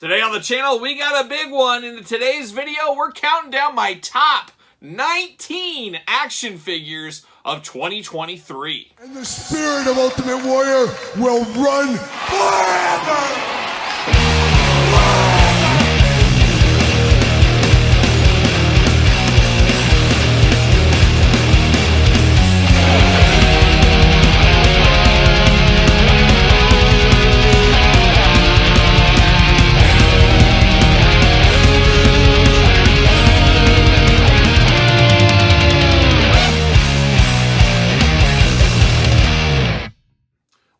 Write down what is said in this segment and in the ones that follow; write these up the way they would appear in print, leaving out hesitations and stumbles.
Today on the channel, we got a big one. In today's video, we're counting down my top 19 action figures of 2023. And the spirit of Ultimate Warrior will run forever!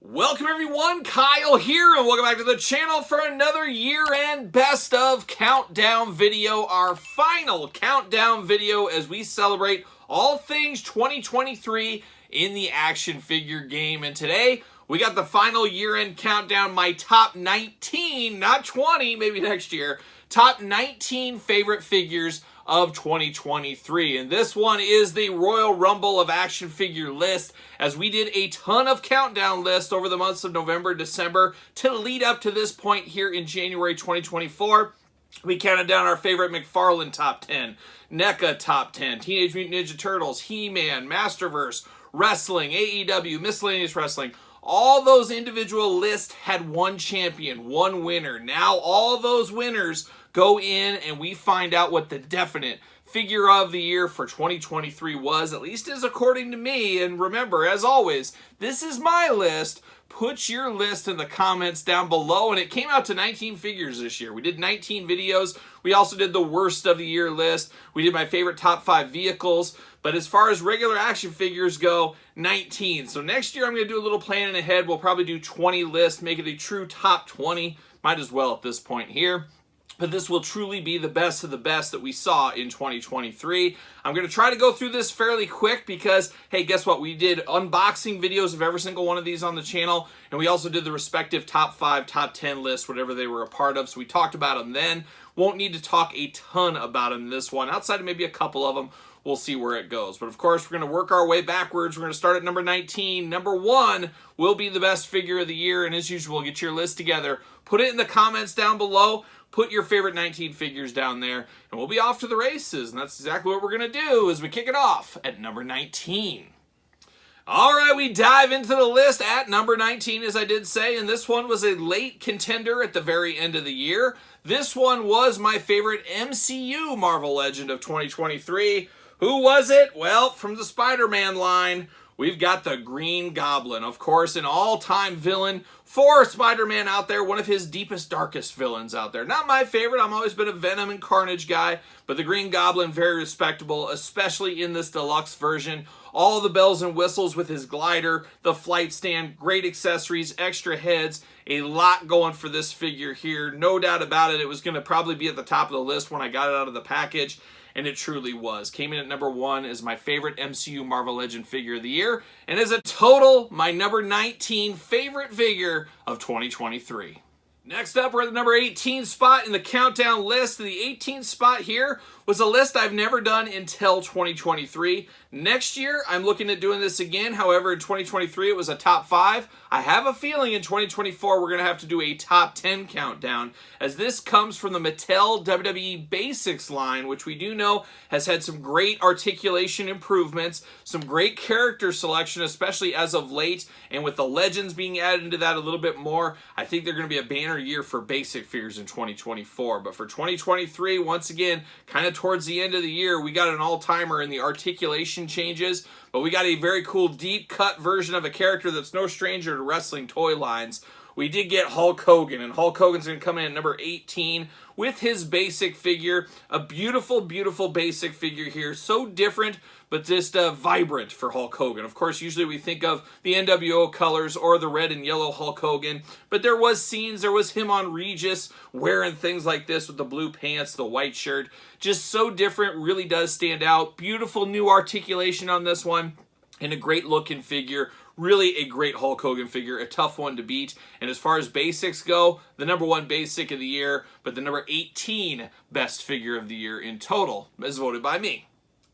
Welcome everyone, Kyle here, and welcome back to the channel for another year-end best of countdown video, our final countdown video as we celebrate all things 2023 in the action figure game. And today, we got the final year-end countdown, my top 19, not 20, maybe next year, top 19 favorite figures of 2023. And this one is the Royal Rumble of action figure list, as we did a ton of countdown lists over the months of November, December to lead up to this point here in January 2024. We counted down our favorite McFarlane top 10, NECA top 10, Teenage Mutant Ninja Turtles, He-Man, Masterverse, Wrestling, AEW, Miscellaneous Wrestling. All those individual lists had one champion, one winner. Now all those winners go in and we find out what the definite figure of the year for 2023 was, at least as according to me. And remember, as always, this is my list. Put your list in the comments down below. And it came out to 19 figures this year. We did 19 videos. We also did the worst of the year list. We did my favorite top 5 vehicles. But as far as regular action figures go, 19. So next year I'm going to do a little planning ahead. We'll probably do 20 lists, make it a true top 20. Might as well at this point here. But this will truly be the best of the best that we saw in 2023. I'm going to try to go through this fairly quick because, hey, guess what? We did unboxing videos of every single one of these on the channel, and we also did the respective top 5, top 10 lists, whatever they were a part of, so we talked about them then. Won't need to talk a ton about them in this one. Outside of maybe a couple of them, we'll see where it goes. But of course, we're going to work our way backwards. We're going to start at number 19. Number 1 will be the best figure of the year, and as usual, get your list together. Put it in the comments down below. Put your favorite 19 figures down there, and we'll be off to the races. And that's exactly what we're going to do as we kick it off at number 19. All right, we dive into the list at number 19, as I did say, and this one was a late contender at the very end of the year. This one was my favorite MCU Marvel Legend of 2023. Who was it? Well, from the Spider-Man line, we've got the Green Goblin, of course, an all-time villain for Spider-Man out there, one of his deepest, darkest villains out there. Not my favorite. I've always been a Venom and Carnage guy, but the Green Goblin, very respectable, especially in this deluxe version. All the bells and whistles with his glider, the flight stand, great accessories, extra heads, a lot going for this figure here. No doubt about it. It was going to probably be at the top of the list when I got it out of the package. And it truly was. Came in at number 1 as my favorite MCU Marvel Legend figure of the year. And as a total, my number 19 favorite figure of 2023. Next up, we're at the number 18 spot in the countdown list. The 18th spot here was a list I've never done until 2023. Next year, I'm looking at doing this again. However, in 2023, it was a top 5. I have a feeling in 2024, we're going to have to do a top 10 countdown, as this comes from the Mattel WWE Basics line, which we do know has had some great articulation improvements, some great character selection, especially as of late, and with the Legends being added into that a little bit more, I think they're going to be a banner year for basic figures in 2024. But for 2023, once again, kind of towards the end of the year, we got an all-timer in the articulation changes, but we got a very cool deep cut version of a character that's no stranger to wrestling toy lines. We did get Hulk Hogan, and Hulk Hogan's going to come in at number 18 with his basic figure. A beautiful, beautiful basic figure here. So different, but just vibrant for Hulk Hogan. Of course, usually we think of the NWO colors or the red and yellow Hulk Hogan, but there was scenes, there was him on Regis wearing things like this with the blue pants, the white shirt. Just so different, really does stand out. Beautiful new articulation on this one, and a great looking figure. Really a great Hulk Hogan figure, a tough one to beat. And as far as basics go, the number 1 basic of the year, but the number 18 best figure of the year in total, as voted by me.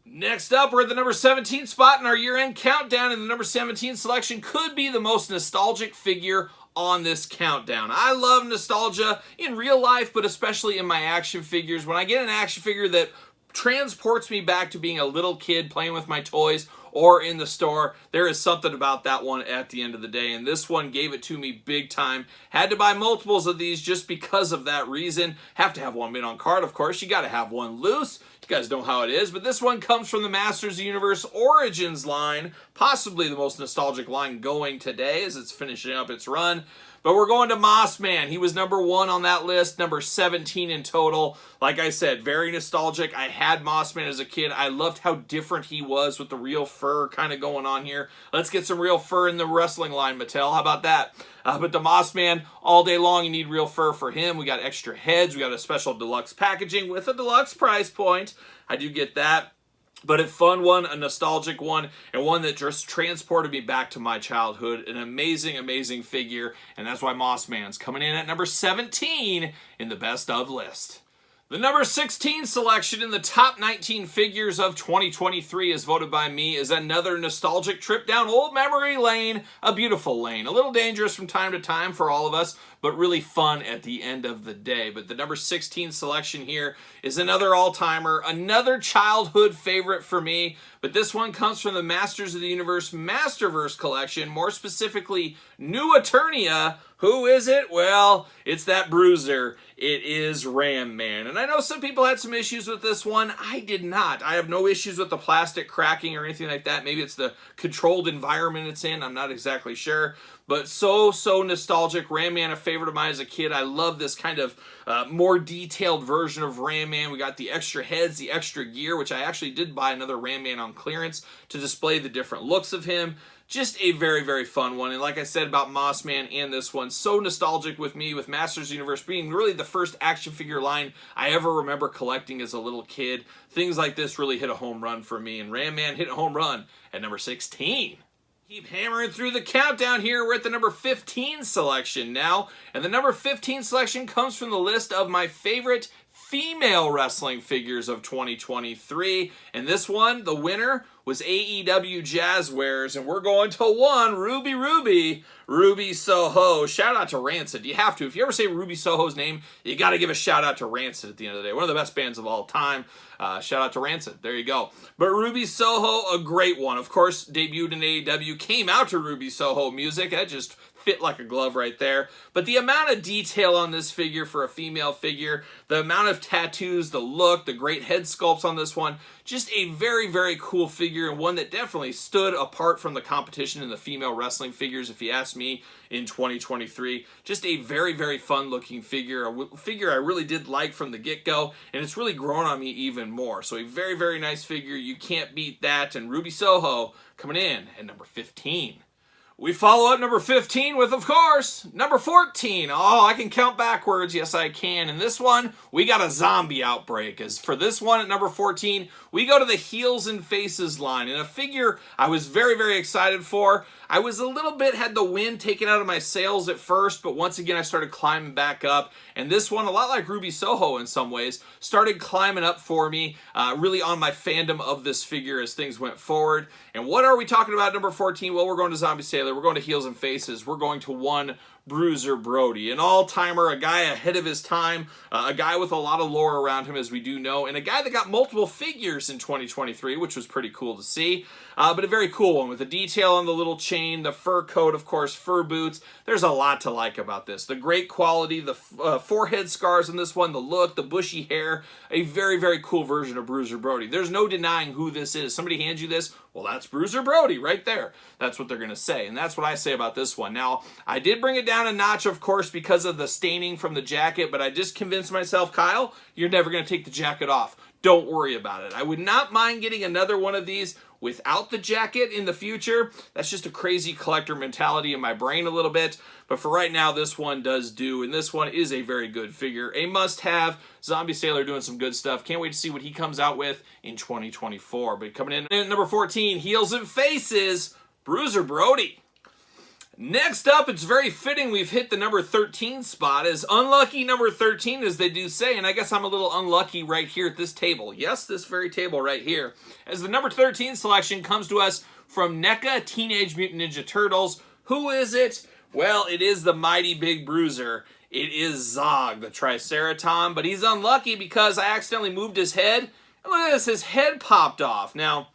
Next up, we're at the number 17 spot in our year-end countdown, and the number 17 selection could be the most nostalgic figure on this countdown. I love nostalgia in real life, but especially in my action figures. When I get an action figure that transports me back to being a little kid playing with my toys or in the store, there is something about that one at the end of the day, and this one gave it to me big time. Had to buy multiples of these just because of that reason. Have to have one mint on card, of course. You got to have one loose. You guys know how it is, but this one comes from the Masters of the Universe Origins line, possibly the most nostalgic line going today as it's finishing up its run. But we're going to Mossman. He was number 1 on that list, number 17 in total. Like I said, very nostalgic. I had Mossman as a kid. I loved how different he was with the real fur kind of going on here. Let's get some real fur in the wrestling line, Mattel. How about that? But the Mossman, all day long, you need real fur for him. We got extra heads. We got a special deluxe packaging with a deluxe price point. I do get that. But a fun one, a nostalgic one, and one that just transported me back to my childhood. An amazing, amazing figure, and that's why Mossman's coming in at number 17 in the best of list. The number 16 selection in the top 19 figures of 2023, as voted by me, is another nostalgic trip down old memory lane. A beautiful lane. A little dangerous from time to time for all of us, but really fun at the end of the day. But the number 16 selection here is another all-timer, another childhood favorite for me. But this one comes from the Masters of the Universe Masterverse collection, more specifically New Eternia. Who is it? Well, it's that bruiser. It is Ram Man. And I know some people had some issues with this one. I did not. I have no issues with the plastic cracking or anything like that. Maybe it's the controlled environment it's in. I'm not exactly sure. But so nostalgic. Ram Man, a favorite of mine as a kid. I love this kind of more detailed version of Ram Man. We got the extra heads, the extra gear, which I actually did buy another Ram Man on clearance to display the different looks of him. Just a very, very fun one. And like I said about Mossman and this one, so nostalgic with me, with Masters of the Universe being really the first action figure line I ever remember collecting as a little kid. Things like this really hit a home run for me, and Ram Man hit a home run at number 16. Keep hammering through the countdown here. We're at the number 15 selection now, and the number 15 selection comes from the list of my favorite female wrestling figures of 2023, and this one, the winner, was AEW Jazzwares, and we're going to one Ruby Soho. Shout out to Rancid. You have to. If you ever say Ruby Soho's name, you got to give a shout out to Rancid at the end of the day. One of the best bands of all time. Shout out to Rancid. There you go. But Ruby Soho, a great one. Of course, debuted in AEW, came out to Ruby Soho music. That just fit like a glove right there. But the amount of detail on this figure for a female figure, the amount of tattoos, the look, the great head sculpts on this one, just a very, very cool figure, and one that definitely stood apart from the competition in the female wrestling figures, if you ask me, in 2023. Just a very, very fun looking figure, a figure I really did like from the get-go, and it's really grown on me even more. So a very, very nice figure. You can't beat that, and Ruby Soho coming in at number 15. We follow up number 15 with, of course, number 14. Oh, I can count backwards. Yes, I can. And this one, we got a zombie outbreak. As for this one at number 14, we go to the Heels and Faces line. And a figure I was very, very excited for. I was a little bit, had the wind taken out of my sails at first, but once again, I started climbing back up. And this one, a lot like Ruby Soho in some ways, started climbing up for me, really on my fandom of this figure as things went forward. And what are we talking about at number 14? Well, we're going to Zombie Sailor. We're going to Heels and Faces. We're going to one Bruiser Brody, an all-timer, a guy ahead of his time, a guy with a lot of lore around him, as we do know, and a guy that got multiple figures in 2023, which was pretty cool to see, but a very cool one with the detail on the little chain, the fur coat, of course, fur boots. There's a lot to like about this. The great quality, the forehead scars in this one, the look, the bushy hair, a very, very cool version of Bruiser Brody. There's no denying who this is. Somebody hands you this, well, that's Bruiser Brody right there. That's what they're going to say, and that's what I say about this one. Now, I did bring it down a notch, of course, because of the staining from the jacket, but I just convinced myself, Kyle, you're never going to take the jacket off. Don't worry about it. I would not mind getting another one of these without the jacket in the future. That's just a crazy collector mentality in my brain a little bit. But for right now, this one does do, and this one is a very good figure. A must-have. Zombie Sailor doing some good stuff. Can't wait to see what he comes out with in 2024. But coming in at number 14, Heels and Faces, Bruiser Brody. Next up, it's very fitting we've hit the number 13 spot, as unlucky number 13, as they do say, and I guess I'm a little unlucky right here at this table. Yes, this very table right here. As the number 13 selection comes to us from NECA Teenage Mutant Ninja Turtles. Who is it? Well, it is the mighty big bruiser. It is Zog, the Triceraton, but he's unlucky because I accidentally moved his head. And look at this, his head popped off. Now,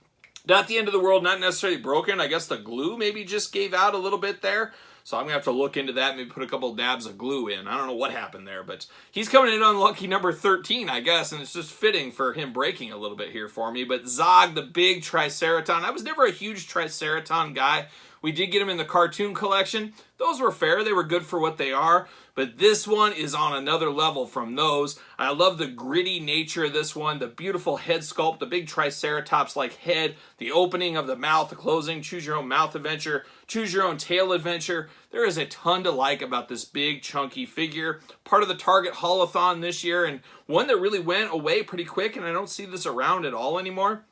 not the end of the world, not necessarily broken. I guess the glue maybe just gave out a little bit there. So I'm going to have to look into that, maybe put a couple dabs of glue in. I don't know what happened there, but he's coming in unlucky number 13, I guess, and it's just fitting for him breaking a little bit here for me. But Zog, the big Triceraton. I was never a huge Triceraton guy. We did get him in the cartoon collection. Those were fair. They were good for what they are. But this one is on another level from those. I love the gritty nature of this one, the beautiful head sculpt, the big Triceratops-like head, the opening of the mouth, the closing, choose your own mouth adventure, choose your own tail adventure. There is a ton to like about this big, chunky figure. Part of the Target Haul-a-thon this year, and one that really went away pretty quick, and I don't see this around at all anymore.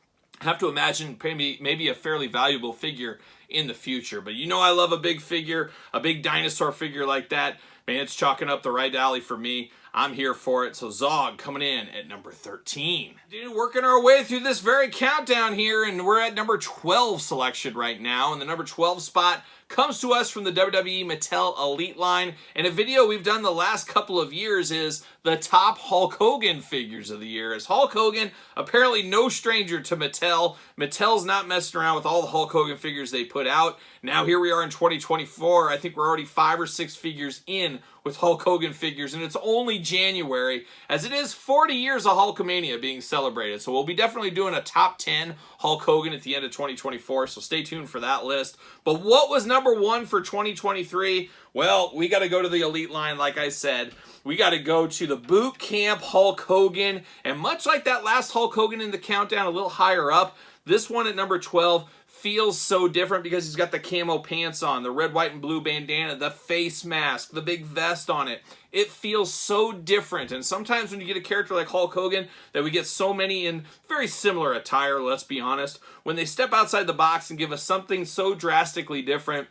I have to imagine maybe a fairly valuable figure in the future. But you know I love a big figure, a big dinosaur figure like that. Man, it's chalking up the right alley for me. I'm here for it. So Zog coming in at number 13. Working our way through this very countdown here, and we're at number 12 selection right now. And the number 12 spot comes to us from the WWE Mattel Elite line. And a video we've done the last couple of years is the top Hulk Hogan figures of the year. As Hulk Hogan, apparently no stranger to Mattel. Mattel's not messing around with all the Hulk Hogan figures they put out. Now here we are in 2024. I think we're already 5 or 6 figures in with Hulk Hogan figures, and it's only January, as it is 40 years of Hulkamania being celebrated. So we'll be definitely doing a top 10 Hulk Hogan at the end of 2024, so stay tuned for that list. But what was number 1 for 2023? Well, we got to go to the Elite line, like I said. We got to go to the Boot Camp Hulk Hogan, and much like that last Hulk Hogan in the countdown, a little higher up, this one at number 12 feels so different because he's got the camo pants on, the red, white, and blue bandana, the face mask, the big vest on it. It feels so different. And sometimes when you get a character like Hulk Hogan, that we get so many in very similar attire, let's be honest, when they step outside the box and give us something so drastically different,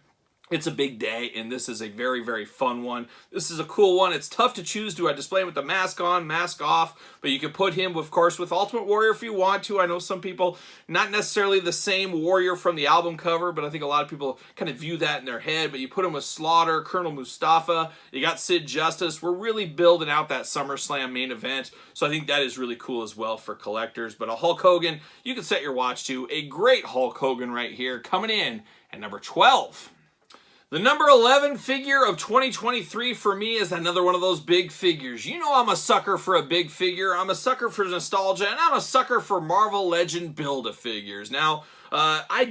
it's a big day, and this is a very, very fun one. This is a cool one. It's tough to choose. Do I display him with the mask on, mask off? But you can put him, of course, with Ultimate Warrior if you want to. I know some people, not necessarily the same Warrior from the album cover, but I think a lot of people kind of view that in their head. But you put him with Slaughter, Colonel Mustafa, you got Sid Justice. We're really building out that SummerSlam main event, so I think that is really cool as well for collectors. But a Hulk Hogan, you can set your watch to. A great Hulk Hogan right here, coming in at number 12. The number 11 figure of 2023 for me is another one of those big figures. You know I'm a sucker for a big figure. I'm a sucker for nostalgia, and I'm a sucker for Marvel Legend Build-A-Figures. Now, I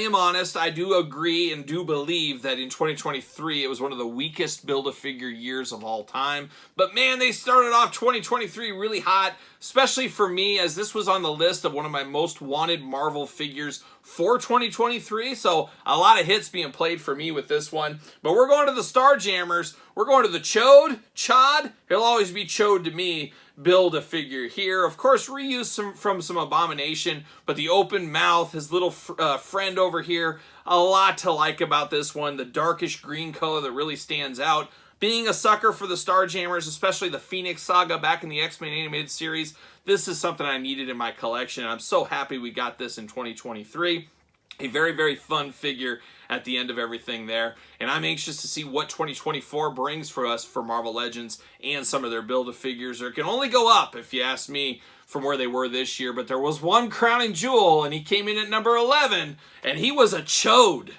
am honest, I do agree and do believe that in 2023 it was one of the weakest Build-A-Figure years of all time. But man, they started off 2023 really hot, especially for me, as this was on the list of one of my most wanted Marvel figures for 2023. So a lot of hits being played for me with this one. But we're going to the Starjammers. We're going to the Chod. He'll always be Chode to me. Build-A-Figure here. Of course, reuse from some Abomination, but the open mouth, his little friend over here, a lot to like about this one. The darkish green color that really stands out. Being a sucker for the Starjammers, especially the Phoenix Saga back in the X-Men animated series, this is something I needed in my collection, and I'm so happy we got this in 2023. A very, very fun figure at the end of everything there. And I'm anxious to see what 2024 brings for us for Marvel Legends and some of their Build-A-Figures. Or it can only go up, if you ask me, from where they were this year. But there was one crowning jewel, and he came in at number 11, and he was a Chode.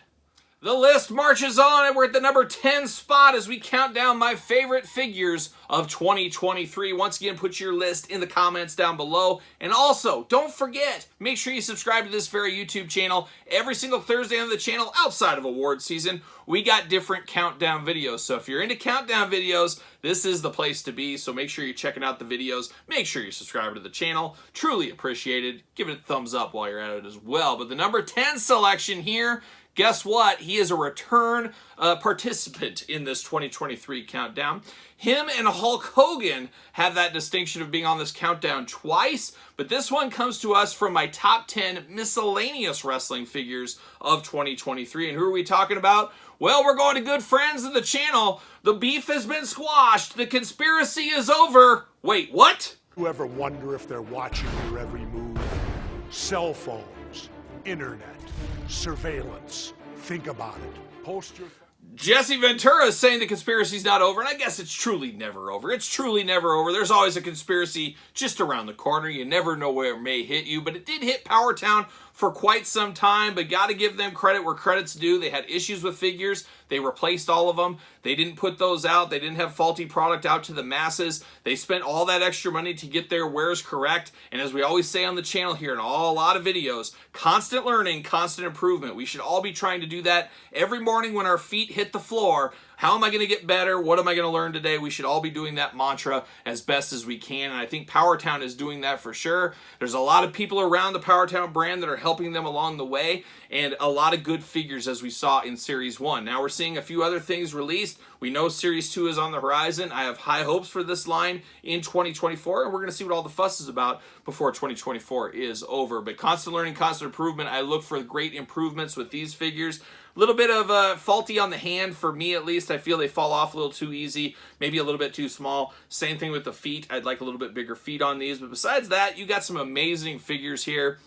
The list marches on, and we're at the number 10 spot as we count down my favorite figures of 2023. Once again, put your list in the comments down below. And also, don't forget, make sure you subscribe to this very YouTube channel. Every single Thursday on the channel, outside of award season, we got different countdown videos. So if you're into countdown videos, this is the place to be. So make sure you're checking out the videos. Make sure you subscribe to the channel. Truly appreciated. Give it a thumbs up while you're at it as well. But the number 10 selection here, guess what? He is a return participant in this 2023 countdown. Him and Hulk Hogan have that distinction of being on this countdown twice, but this one comes to us from my top 10 miscellaneous wrestling figures of 2023. And who are we talking about? Well, we're going to good friends of the channel. The beef has been squashed. The conspiracy is over. Wait, what? You ever wonder if they're watching your every move? Cell phones, internet, surveillance. Think about it. Post your... Jesse Ventura is saying the conspiracy's not over, and I guess it's truly never over. It's truly never over. There's always a conspiracy just around the corner. You never know where it may hit you, but it did hit Powertown for quite some time, but got to give them credit where credit's due. They had issues with figures. They replaced all of them. They didn't put those out. They didn't have faulty product out to the masses. They spent all that extra money to get their wares correct, and as we always say on the channel here in a lot of videos, constant learning, constant improvement. We should all be trying to do that every morning when our feet hit the floor. How am I going to get better? What am I going to learn today? We should all be doing that mantra as best as we can, and I think Powertown is doing that for sure. There's a lot of people around the Powertown brand that are helping them along the way, and a lot of good figures as we saw in Series 1. Now we're seeing a few other things released. We know Series 2 is on the horizon. I have high hopes for this line in 2024, and we're going to see what all the fuss is about before 2024 is over. But constant learning, constant improvement. I look for great improvements with these figures. A little bit of faulty on the hand for me, at least. I feel they fall off a little too easy, maybe a little bit too small. Same thing with the feet. I'd like a little bit bigger feet on these. But besides that, you got some amazing figures here.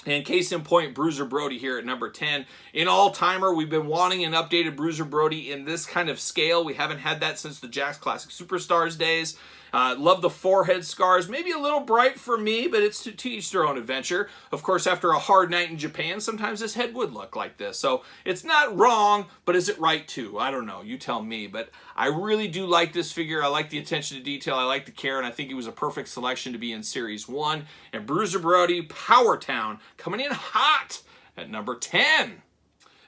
And case in point, Bruiser Brody here at number 10. In all-timer, we've been wanting an updated Bruiser Brody in this kind of scale. We haven't had that since the Jakks Classic Superstars days. Love the forehead scars. Maybe a little bright for me, but it's to each their own adventure. Of course, after a hard night in Japan, sometimes his head would look like this. So it's not wrong, but is it right too? I don't know. You tell me. But I really do like this figure. I like the attention to detail. I like the care, and I think he was a perfect selection to be in Series 1. And Bruiser Brody, Powertown, coming in hot at number 10.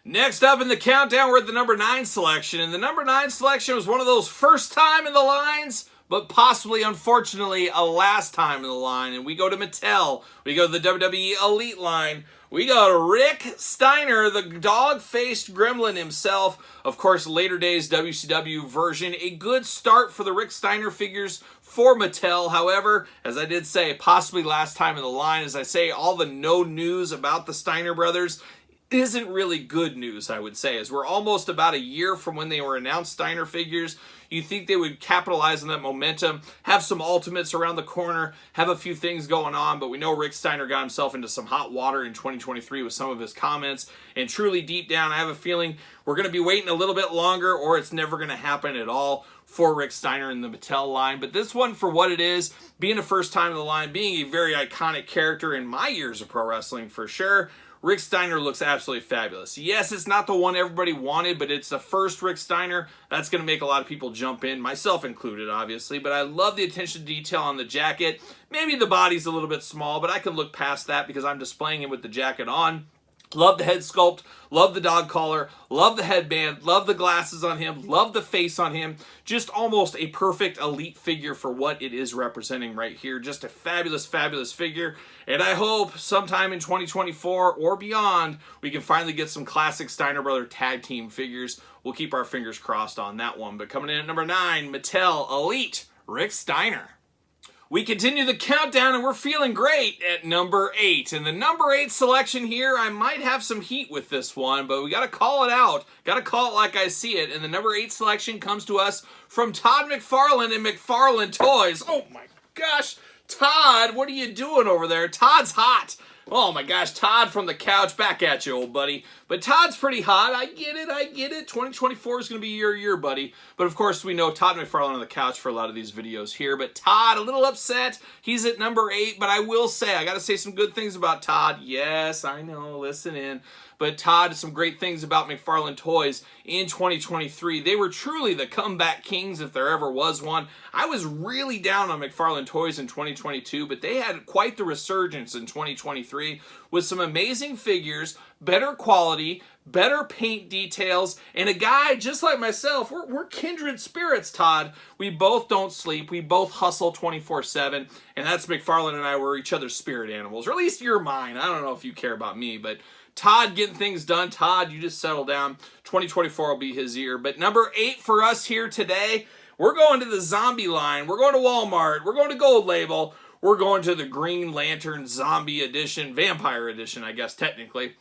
Next up in the countdown, we're at the number 9 selection. And the number 9 selection was one of those first time in the lines, but possibly, unfortunately, a last time in the line. And we go to Mattel. We go to the WWE Elite line. We go to Rick Steiner, the dog-faced gremlin himself. Of course, later days WCW version. A good start for the Rick Steiner figures for Mattel. However, as I did say, possibly last time in the line. As I say, all the no news about the Steiner brothers isn't really good news, I would say, as we're almost about a year from when they were announced Steiner figures. You think they would capitalize on that momentum, have some ultimates around the corner, have a few things going on, but we know Rick Steiner got himself into some hot water in 2023 with some of his comments, and truly deep down, I have a feeling we're going to be waiting a little bit longer, or it's never going to happen at all for Rick Steiner in the Mattel line. But this one, for what it is, being a first time in the line, being a very iconic character in my years of pro wrestling for sure, Rick Steiner looks absolutely fabulous. Yes, it's not the one everybody wanted, but it's the first Rick Steiner. That's going to make a lot of people jump in, myself included, obviously. But I love the attention to detail on the jacket. Maybe the body's a little bit small, but I can look past that because I'm displaying him with the jacket on. Love the head sculpt, love the dog collar, love the headband, love the glasses on him, love the face on him. Just almost a perfect elite figure for what it is representing right here. Just a fabulous, fabulous figure. And I hope sometime in 2024 or beyond, we can finally get some classic Steiner Brother tag team figures. We'll keep our fingers crossed on that one. But coming in at number 9, Mattel Elite Rick Steiner. We continue the countdown, and we're feeling great at number 8. And the number 8 selection here, I might have some heat with this one, but we got to call it out. Got to call it like I see it. And the number 8 selection comes to us from Todd McFarlane and McFarlane Toys. Oh my gosh, Todd, what are you doing over there? Todd's hot. Oh my gosh, Todd from the couch, back at you, old buddy. But Todd's pretty hot. I get it, I get it. 2024 is going to be your year, buddy. But of course, we know Todd McFarlane on the couch for a lot of these videos here. But Todd, a little upset. He's at number 8, but I will say, I got to say some good things about Todd. Yes, I know, listen in. But Todd, some great things about McFarlane Toys in 2023. They were truly the comeback kings if there ever was one. I was really down on McFarlane Toys in 2022, but they had quite the resurgence in 2023 with some amazing figures, better quality, better paint details, and a guy just like myself. We're kindred spirits, Todd. We both don't sleep. We both hustle 24/7, and that's McFarlane and I were each other's spirit animals, or at least you're mine. I don't know if you care about me, but Todd getting things done. Todd, you just settle down. 2024 will be his year. But number 8 for us here today, we're going to the zombie line. We're going to Walmart. We're going to Gold Label. We're going to the Green Lantern Zombie Edition, Vampire Edition, I guess, technically.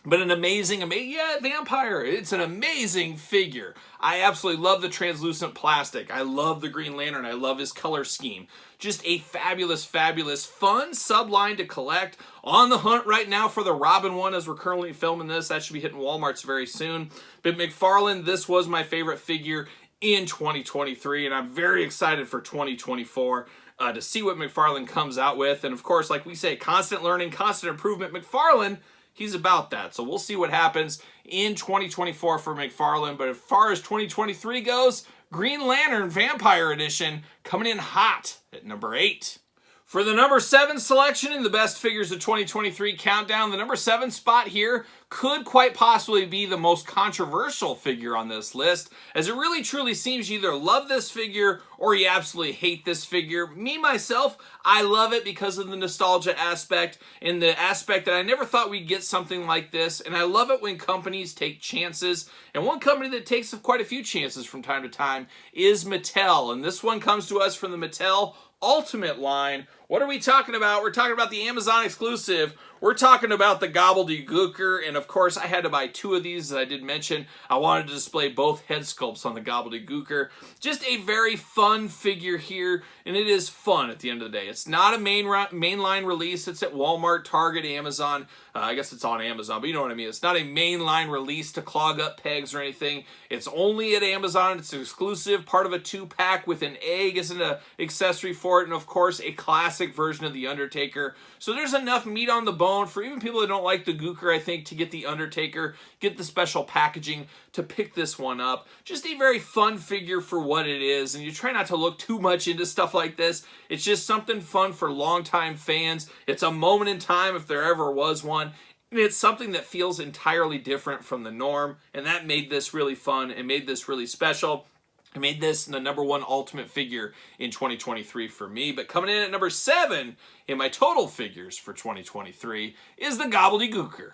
But an amazing, vampire. It's an amazing figure. I absolutely love the translucent plastic. I love the Green Lantern. I love his color scheme. Just a fabulous, fabulous, fun subline to collect. On the hunt right now for the Robin one as we're currently filming this. That should be hitting Walmarts very soon. But McFarlane, this was my favorite figure in 2023, and I'm very excited for 2024 to see what McFarlane comes out with. And of course, like we say, constant learning, constant improvement. McFarlane, he's about that. So we'll see what happens in 2024 for McFarlane. But as far as 2023 goes, Green Lantern Vampire Edition coming in hot at number 8. For the number 7 selection in the best figures of 2023 countdown, the number 7 spot here could quite possibly be the most controversial figure on this list, as it really truly seems you either love this figure or you absolutely hate this figure. Me, myself, I love it because of the nostalgia aspect and the aspect that I never thought we'd get something like this, and I love it when companies take chances, and one company that takes quite a few chances from time to time is Mattel, and this one comes to us from the Mattel Ultimate line. What are we talking about? We're talking about the Amazon exclusive. We're talking about the Gobbledygooker, and of course I had to buy 2 of these, as I did mention. I wanted to display both head sculpts on the Gobbledygooker. Just a very fun figure here, and it is fun at the end of the day. It's not a mainline release. It's at Walmart, Target, Amazon. I guess it's on Amazon, but you know what I mean. It's not a mainline release to clog up pegs or anything. It's only at Amazon. It's exclusive, part of a 2-pack with an egg as an accessory for it, and of course a classic version of The Undertaker. So there's enough meat on the bone for even people that don't like the Gooker, I think, to get the Undertaker, get the special packaging to pick this one up. Just a very fun figure for what it is, and you try not to look too much into stuff like this. It's just something fun for longtime fans. It's a moment in time if there ever was one. And it's something that feels entirely different from the norm, and that made this really fun and made this really special. I made this the number 1 ultimate figure in 2023 for me, but coming in at number 7 in my total figures for 2023 is the Gobbledygooker.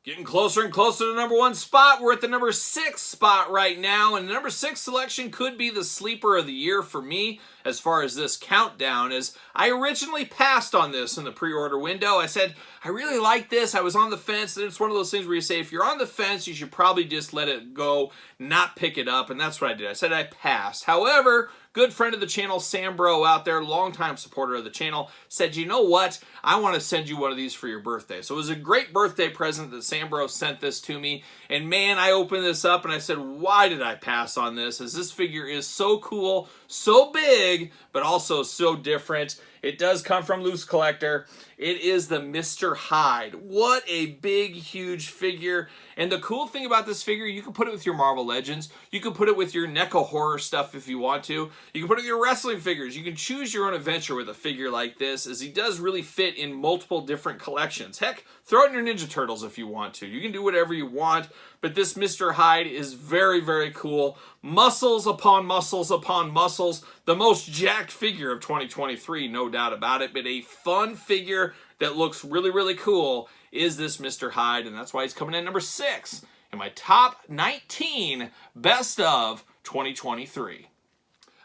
Getting closer and closer to the number 1 spot. We're at the number 6 spot right now, and the number 6 selection could be the sleeper of the year for me as far as this countdown, as I originally passed on this in the pre-order window. I said, I really like this. I was on the fence, and it's one of those things where you say, if you're on the fence, you should probably just let it go, not pick it up, and that's what I did. I said I passed. However, good friend of the channel, Sam Bro out there, longtime supporter of the channel, said, you know what? I want to send you one of these for your birthday. So it was a great birthday present that Sam Bro sent this to me. And man, I opened this up and I said, why did I pass on this? As this figure is so cool, so big, but also so different. It does come from Loose Collector. It is the Mr. Hyde. What a big, huge figure. And the cool thing about this figure, you can put it with your Marvel Legends. You can put it with your NECA horror stuff if you want to. You can put it with your wrestling figures. You can choose your own adventure with a figure like this, as he does really fit in multiple different collections. Heck, throw it in your Ninja Turtles if you want to. You can do whatever you want, but this Mr. Hyde is very, very cool. Muscles upon muscles upon muscles. The most jacked figure of 2023, no doubt about it, but a fun figure that looks really, really cool is this Mr. Hyde, and that's why he's coming in number 6 in my top 19 best of 2023.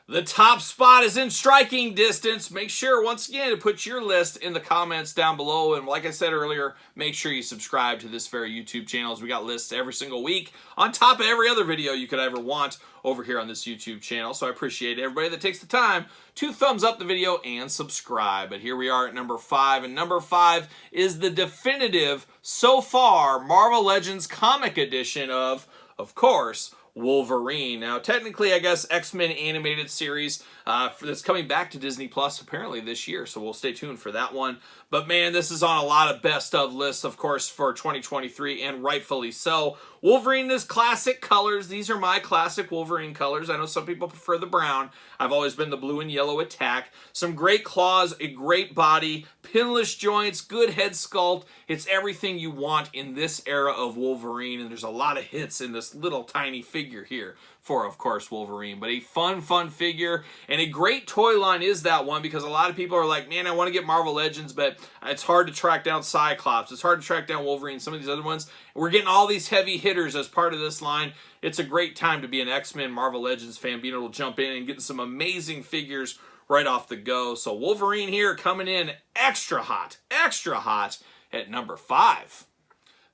The top spot is in striking distance. Make sure, once again, to put your list in the comments down below. And like I said earlier, make sure you subscribe to this very YouTube channel, as we got lists every single week on top of every other video you could ever want over here on this YouTube channel. So I appreciate everybody that takes the time to thumbs up the video and subscribe. But here we are at number 5. And number 5 is the definitive, so far, Marvel Legends comic edition of course, Wolverine. Now, technically, I guess X-Men animated series that's coming back to Disney Plus apparently this year, so we'll stay tuned for that one. But man, this is on a lot of best of lists, of course, for 2023, and rightfully so. Wolverine is classic colors. These are my classic Wolverine colors. I know some people prefer the brown. I've always been the blue and yellow attack. Some great claws, a great body, pinless joints, good head sculpt. It's everything you want in this era of Wolverine, and there's a lot of hits in this little tiny figure here for, of course, Wolverine. But a fun figure, and a great toy line is that one, because a lot of people are like, man, I want to get Marvel Legends, but it's hard to track down Cyclops. It's hard to track down Wolverine, some of these other ones. We're getting all these heavy hitters as part of this line. It's a great time to be an X-Men Marvel Legends fan, being able to jump in and get some amazing figures right off the go. So Wolverine here coming in extra hot at number 5.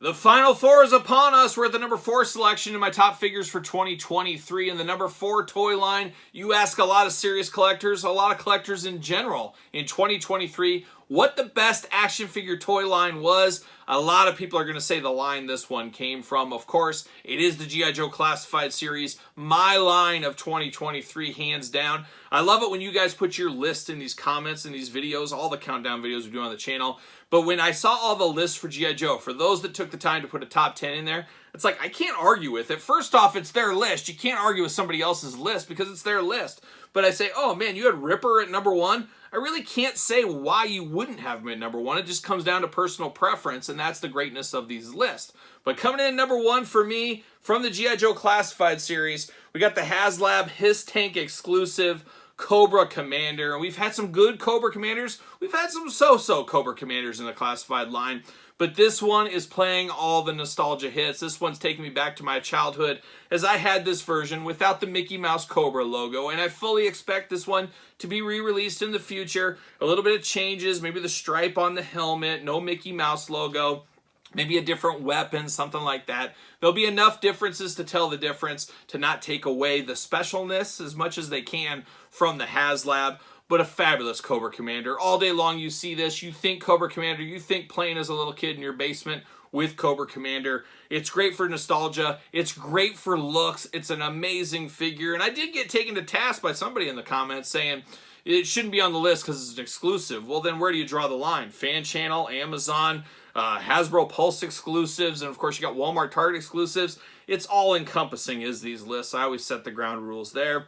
The Final Four is upon us. We're at the number 4 selection in my top figures for 2023. And the number 4 toy line, you ask a lot of serious collectors, a lot of collectors in general in 2023, what the best action figure toy line was. A lot of people are going to say the line this one came from. Of course, it is the G.I. Joe Classified Series, my line of 2023, hands down. I love it when you guys put your list in these comments, in these videos, all the countdown videos we do on the channel. But when I saw all the lists for G.I. Joe, for those that took the time to put a top 10 in there, it's like, I can't argue with it. First off, it's their list. You can't argue with somebody else's list because it's their list. But I say, oh man, you had Ripper at number 1. I really can't say why you wouldn't have him at number 1. It just comes down to personal preference, and that's the greatness of these lists. But coming in at number 1 for me, from the G.I. Joe Classified Series, we got the HasLab His Tank exclusive Cobra Commander. And we've had some good Cobra Commanders. We've had some so-so Cobra Commanders in the classified line. But this one is playing all the nostalgia hits. This one's taking me back to my childhood as I had this version without the Mickey Mouse Cobra logo. And I fully expect this one to be re-released in the future. A little bit of changes, maybe the stripe on the helmet, no Mickey Mouse logo. Maybe a different weapon, something like that. There'll be enough differences to tell the difference, to not take away the specialness as much as they can from the HasLab. But a fabulous Cobra Commander. All day long you see this, you think Cobra Commander, you think playing as a little kid in your basement with Cobra Commander. It's great for nostalgia. It's great for looks. It's an amazing figure. And I did get taken to task by somebody in the comments saying, it shouldn't be on the list because it's an exclusive. Well, then where do you draw the line? Fan Channel, Amazon, Hasbro Pulse exclusives, and of course you got Walmart Target exclusives. It's all encompassing is these lists. I always set the ground rules there.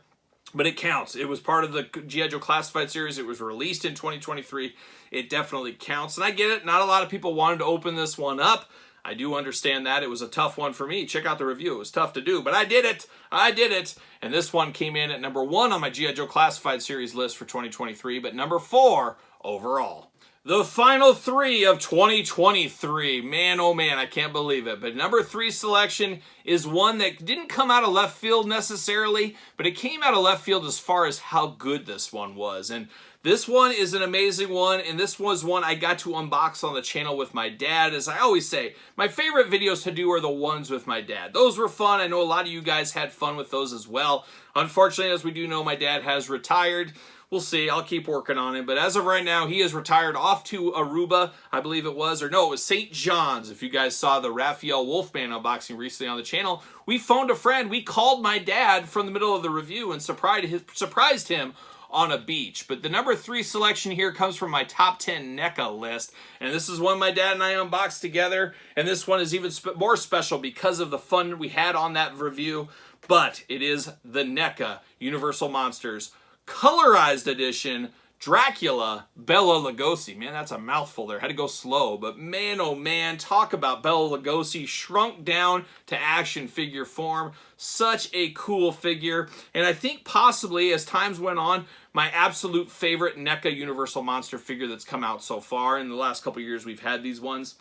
But it counts. It was part of the G.I. Joe Classified Series. It was released in 2023. It definitely counts. And I get it. Not a lot of people wanted to open this one up. I do understand that. It was a tough one for me. Check out the review. It was tough to do. But I did it. I did it. And this one came in at number 1 on my G.I. Joe Classified Series list for 2023. But number 4 overall. The final 3 of 2023. Man, oh man, I can't believe it. But number 3 selection is one that didn't come out of left field necessarily, but it came out of left field as far as how good this one was. And this one is an amazing one, and this was one I got to unbox on the channel with my dad. As I always say, my favorite videos to do are the ones with my dad. Those were fun. I know a lot of you guys had fun with those as well. Unfortunately, as we do know, my dad has retired. We'll see. I'll keep working on it. But as of right now, he is retired off to Aruba, I believe it was. Or no, it was St. John's. If you guys saw the Raphael Wolfman unboxing recently on the channel, we phoned a friend. We called my dad from the middle of the review and surprised him on a beach. But the number 3 selection here comes from my top 10 NECA list. And this is one my dad and I unboxed together. And this one is even more special because of the fun we had on that review. But it is the NECA Universal Monsters Colorized Edition Dracula Bela Lugosi. Man, that's a mouthful there. Had to go slow. But man, oh man, talk about Bela Lugosi shrunk down to action figure form. Such a cool figure. And I think possibly, as times went on, my absolute favorite NECA Universal Monster figure that's come out so far. In the last couple years, we've had these ones.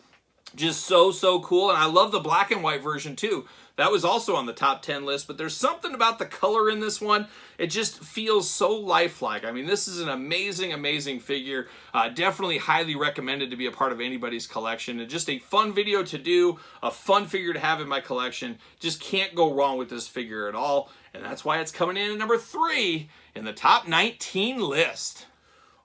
Just so cool. And I love the black and white version too. That was also on the top 10 list, but there's something about the color in this one. It just feels so lifelike. I mean, this is an amazing figure. Definitely highly recommended to be a part of anybody's collection. And just a fun video to do, a fun figure to have in my collection. Just can't go wrong with this figure at all. And that's why it's coming in at number 3 in the top 19 list.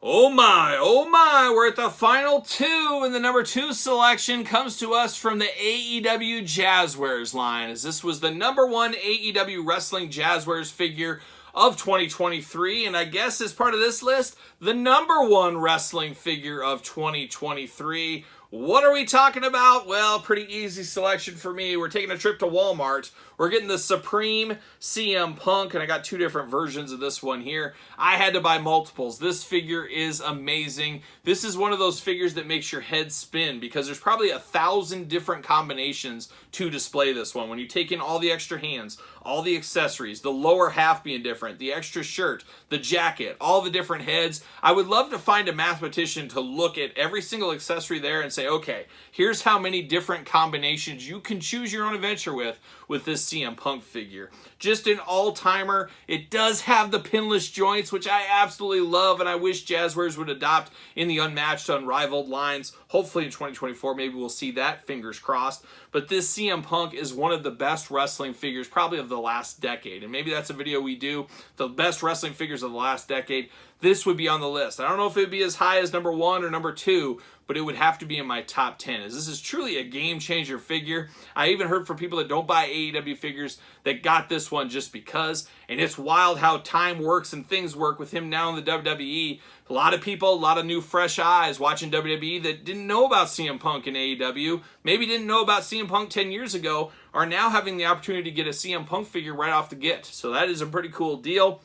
Oh my, we're at the final 2, and the number 2 selection comes to us from the AEW Jazzwares line, as this was the number 1 AEW Wrestling Jazzwares figure of 2023, and I guess as part of this list, the number 1 wrestling figure of 2023. What are we talking about? Well, pretty easy selection for me. We're taking a trip to Walmart. We're getting the Supreme CM Punk, and I got 2 different versions of this one here. I had to buy multiples. This figure is amazing. This is one of those figures that makes your head spin because there's probably 1,000 different combinations to display this one. When you take in all the extra hands, all the accessories, the lower half being different, the extra shirt, the jacket, all the different heads. I would love to find a mathematician to look at every single accessory there and say, say, okay, here's how many different combinations you can choose your own adventure with this CM Punk figure. Just an all-timer. It does have the pinless joints, which I absolutely love, and I wish Jazzwares would adopt in the unmatched, unrivaled lines. Hopefully in 2024, maybe we'll see that, fingers crossed. But this CM Punk is one of the best wrestling figures probably of the last decade, and maybe that's a video we do, the best wrestling figures of the last decade. This would be on the list. I don't know if it would be as high as number 1 or number 2, but it would have to be in my top 10, as this is truly a game-changer figure. I even heard from people that don't buy AEW figures that got this one just because, and it's wild how time works and things work with him now in the WWE. A lot of people, a lot of new fresh eyes watching WWE that didn't know about CM Punk and AEW, maybe didn't know about CM Punk 10 years ago, are now having the opportunity to get a CM Punk figure right off the get. So that is a pretty cool deal.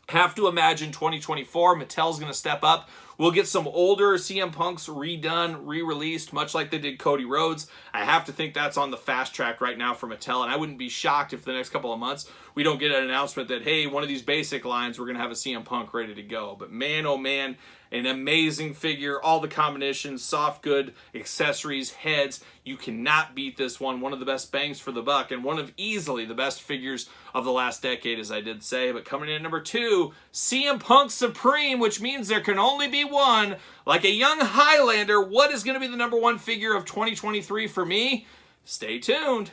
Have to imagine 2024, Mattel's going to step up. We'll get some older CM Punks redone, re-released, much like they did Cody Rhodes. I have to think that's on the fast track right now for Mattel, and I wouldn't be shocked if the next couple of months we don't get an announcement that, hey, one of these basic lines, we're going to have a CM Punk ready to go. But man, oh man, an amazing figure. All the combinations, soft good, accessories, heads. You cannot beat this one. One of the best bangs for the buck, and one of easily the best figures of the last decade, as I did say. But coming in at number 2, CM Punk Supreme, which means there can only be one. Like a young Highlander, what is going to be the number 1 figure of 2023 for me? Stay tuned.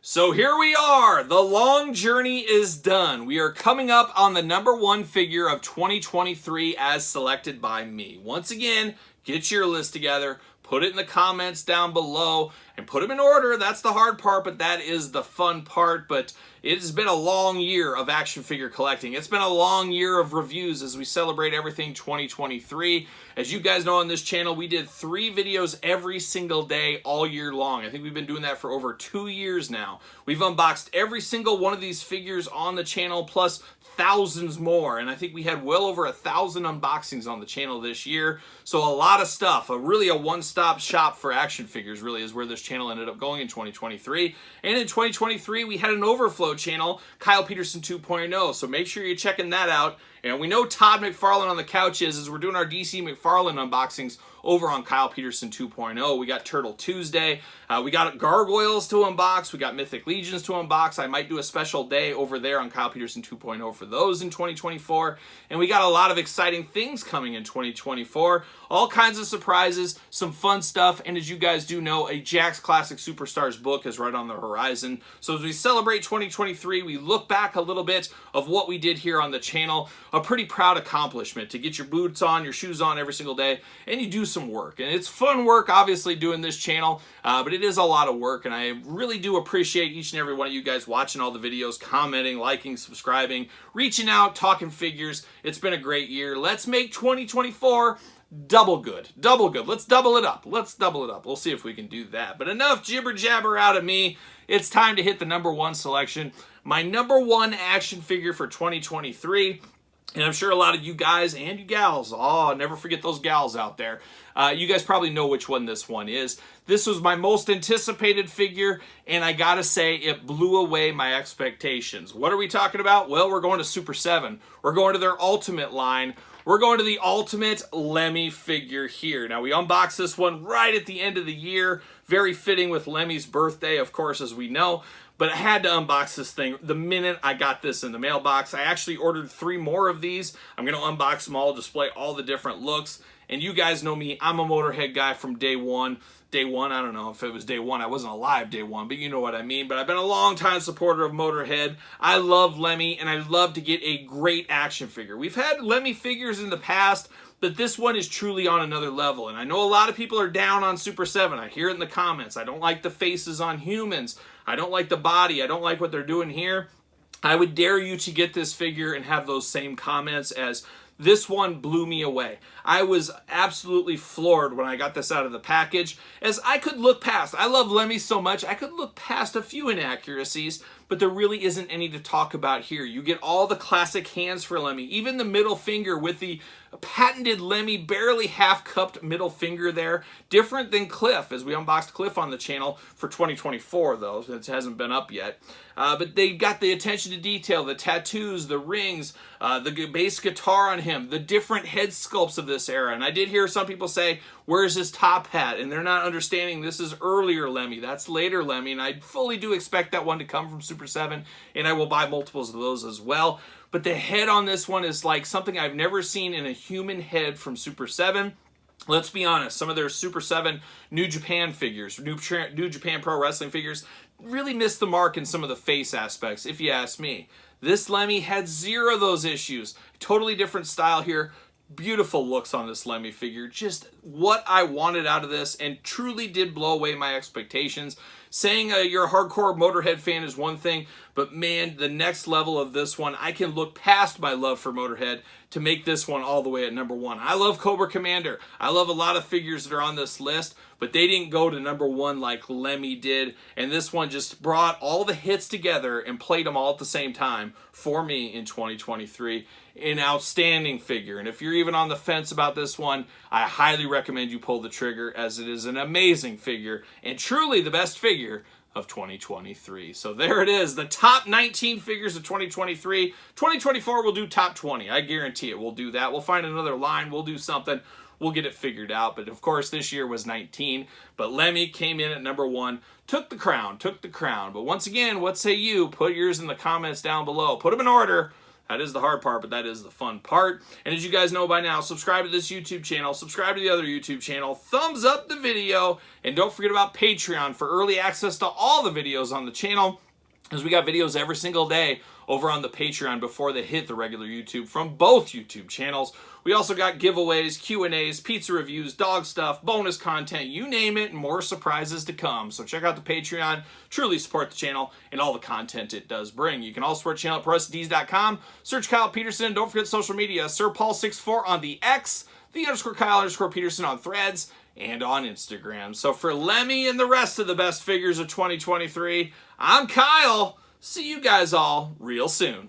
So here we are. The long journey is done. We are coming up on the number 1 figure of 2023 as selected by me. Once again, get your list together, put it in the comments down below, and put them in order. That's the hard part, but that is the fun part. But it has been a long year of action figure collecting. It's been a long year of reviews as we celebrate everything 2023. As you guys know on this channel, we did 3 videos every single day all year long. I think we've been doing that for over 2 years now. We've unboxed every single one of these figures on the channel, plus thousands more, and I think we had well over 1,000 unboxings on the channel this year. So a lot of stuff, really a one-stop shop for action figures really is where this channel ended up going in 2023. And in 2023 we had an overflow channel, Kyle Peterson 2.0, so make sure you're checking that out. And we know Todd McFarlane on the couch is, as we're doing our DC McFarlane unboxings over on Kyle Peterson 2.0. We got Turtle Tuesday. We got Gargoyles to unbox. We got Mythic Legions to unbox. I might do a special day over there on Kyle Peterson 2.0 for those in 2024. And we got a lot of exciting things coming in 2024. All kinds of surprises, some fun stuff, and as you guys do know, a Jakks Classic Superstars book is right on the horizon. So as we celebrate 2023, we look back a little bit of what we did here on the channel. A pretty proud accomplishment to get your boots on, your shoes on every single day, and you do some work. And it's fun work, obviously, doing this channel, but it is a lot of work, and I really do appreciate each and every one of you guys watching all the videos, commenting, liking, subscribing, reaching out, talking figures. It's been a great year. Let's make 2024 double good. Double good. Let's double it up. Let's double it up. We'll see if we can do that. But enough jibber jabber out of me. It's time to hit the number 1 selection. My number 1 action figure for 2023. And I'm sure a lot of you guys and you gals, never forget those gals out there. You guys probably know which one this one is. This was my most anticipated figure, and I gotta say, it blew away my expectations. What are we talking about? Well, we're going to Super 7. We're going to their Ultimate line. We're going to the Ultimate Lemmy figure here. Now, we unboxed this one right at the end of the year. Very fitting with Lemmy's birthday, of course, as we know. But I had to unbox this thing the minute I got this in the mailbox. I actually ordered 3 more of these. I'm going to unbox them all, display all the different looks. And you guys know me, I'm a Motorhead guy from day one. Day one, I don't know if it was day one. I wasn't alive day one, but you know what I mean. But I've been a long-time supporter of Motorhead. I love Lemmy, and I love to get a great action figure. We've had Lemmy figures in the past, but this one is truly on another level. And I know a lot of people are down on Super 7. I hear it in the comments. I don't like the faces on humans. I don't like the body. I don't like what they're doing here. I would dare you to get this figure and have those same comments, as this one blew me away. I was absolutely floored when I got this out of the package, as I could look past. I love Lemmy so much, I could look past a few inaccuracies, but there really isn't any to talk about here. You get all the classic hands for Lemmy, even the middle finger with the patented Lemmy barely half-cupped middle finger there. Different than Cliff, as we unboxed Cliff on the channel for 2024, though, since it hasn't been up yet. But they got the attention to detail, the tattoos, the rings, the bass guitar on him, the different head sculpts of this era. And I did hear some people say, where's his top hat? And they're not understanding this is earlier Lemmy. That's later Lemmy. And I fully do expect that one to come from Super 7. And I will buy multiples of those as well. But the head on this one is like something I've never seen in a human head from Super 7. Let's be honest, some of their Super 7 New Japan figures, New Japan Pro Wrestling figures, really missed the mark in some of the face aspects, if you ask me. This Lemmy had zero of those issues. Totally different style here. Beautiful looks on this Lemmy figure. Just what I wanted out of this, and truly did blow away my expectations. Saying you're a hardcore Motorhead fan is one thing, but man, the next level of this one, I can look past my love for Motorhead to make this one all the way at number 1. I love Cobra Commander. I love a lot of figures that are on this list, but they didn't go to number 1 like Lemmy did, and this one just brought all the hits together and played them all at the same time for me in 2023. An outstanding figure, and if you're even on the fence about this one, I highly recommend you pull the trigger, as it is an amazing figure and truly the best figure of 2023. So there it is, the top 19 figures of 2023. 2024 we'll do top 20. I guarantee it. We'll do that. We'll find another line. We'll do something. We'll get it figured out. But of course, this year was 19. But Lemmy came in at number 1. Took the crown. Took the crown. But once again, what say you? Put yours in the comments down below. Put them in order. That is the hard part, but that is the fun part. And as you guys know by now, subscribe to this YouTube channel, subscribe to the other YouTube channel, thumbs up the video, and don't forget about Patreon for early access to all the videos on the channel, as we got videos every single day over on the Patreon before they hit the regular YouTube from both YouTube channels. We also got giveaways, Q&As, pizza reviews, dog stuff, bonus content, you name it, and more surprises to come. So check out the Patreon, truly support the channel and all the content it does bring. You can also support the channel at ProWrestlingTees.com. Search Kyle Peterson. Don't forget social media, SirPaul64 on the X, _Kyle_Peterson on Threads, and on Instagram. So for Lemmy and the rest of the best figures of 2023, I'm Kyle. See you guys all real soon.